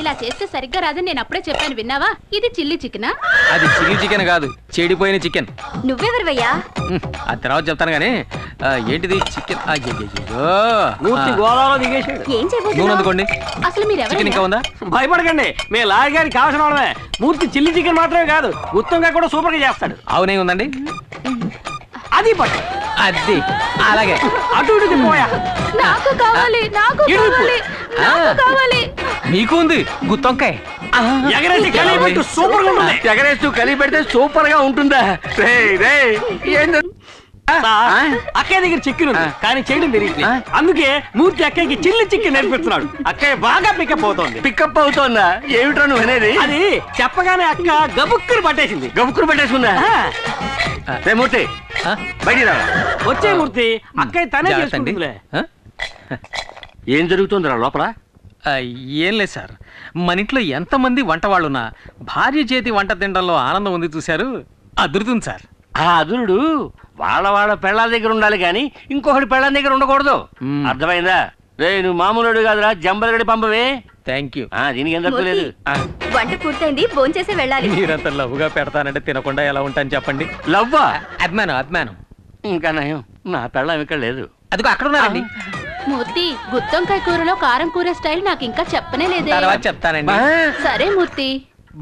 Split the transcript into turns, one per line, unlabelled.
ఇలా చేస్తే సరిగ్గా రాదని నేను అప్పుడే చెప్పాను, విన్నావా? ఇది చిల్లీ చికెనా?
అది చిల్లీ చికెన్ కాదు, చెడిపోయిన చికెన్.
నువ్వెవరివయ్యా?
ఆ తర్వాత చెప్తాను గానీ ఏంటిది చికెన్?
గోదావరిలో దిగేసాడు.
ఏం చేయబోతున్నావు?
నూనె అందుకోండి.
అసలు మీరు
చికెన్ ఇంకా ఉందా?
భయపడకండి, మీ లాయర్ గారికి కావాల్సిన వాళ్ళమే. మూర్తి చిల్లీ చికెన్ మాత్రమే కాదు, గుత్తంగా కూడా సూపర్ గా చేస్తాడు.
అవునే ఉందండి,
అది పట్టు.
అది అలాగే
అటు ఇటు తిప్పోయా.
నాకు కావాలి, నాకు కావాలి, నాకు కావాలి.
మీకు ఉంది గుత్తొంకాయ.
ఎగరేసి కలిపి పెట్టు, సూపర్ గా ఉంటుంది.
ఎగరేస్తూ కలిపి పెడితే సూపర్ గా ఉంటుందా?
అక్కయ్య దగ్గర చికెన్ ఉంది కానీ చేయడం తెలియట్లేదు. అందుకే మూర్తి అక్కయ్యకి చిల్లి చికెన్ నేర్పిస్తున్నాడు. అక్కయ్య బాగా పికప్ అవుతోంది.
పికప్ అవుతోందా? ఏమిటో నువ్వు అనేది?
అది చెప్పగానే అక్క గబుక్కురు పట్టేసింది.
గబుక్కురు పట్టేసుకుందా? మూర్తి బయటికి రా.
వచ్చే మూర్తి అక్కయ్య తనే చేసుకుంటుందిలే.
ఏం జరుగుతుందిరా లోపల?
ఏం లేదు సార్, మన ఇంట్లో ఎంతమంది వంట వాళ్ళున్నా భార్య చేతి వంట తినడంలో ఆనందం ఉంది చూశారు, అదురుతుంది సార్.
ఆ అదురుడు వాళ్ళ పెళ్ళాల దగ్గర ఉండాలి కానీ ఇంకొకటి పెళ్ళాల దగ్గర ఉండకూడదు. అర్థమైందా? రే నువ్వు మామూలుడు కాదురా, జంబలగడి పంపవే.
Thank you.
దీనికి ఏం తక్కువ లేదు.
వంట పూర్తయింది, భోంచేసి వెళ్ళాలి.
మీరంత లవ్వుగా పెడతానంటే తినకుండా ఎలా ఉంటాను చెప్పండి.
లవ్వా?
అభిమానం.
ఇంకా నయం, నా పెళ్ళం ఇక్కడ లేదు.
అదిగో అక్కడ ఉన్నారండి.
మూర్తి, గుత్తొంకాయ కూరలో కారం కూర స్టైల్ నాకు ఇంకా చెప్పనే లేదే.
తర్వాత చెప్తానండి.
సరే మూర్తి.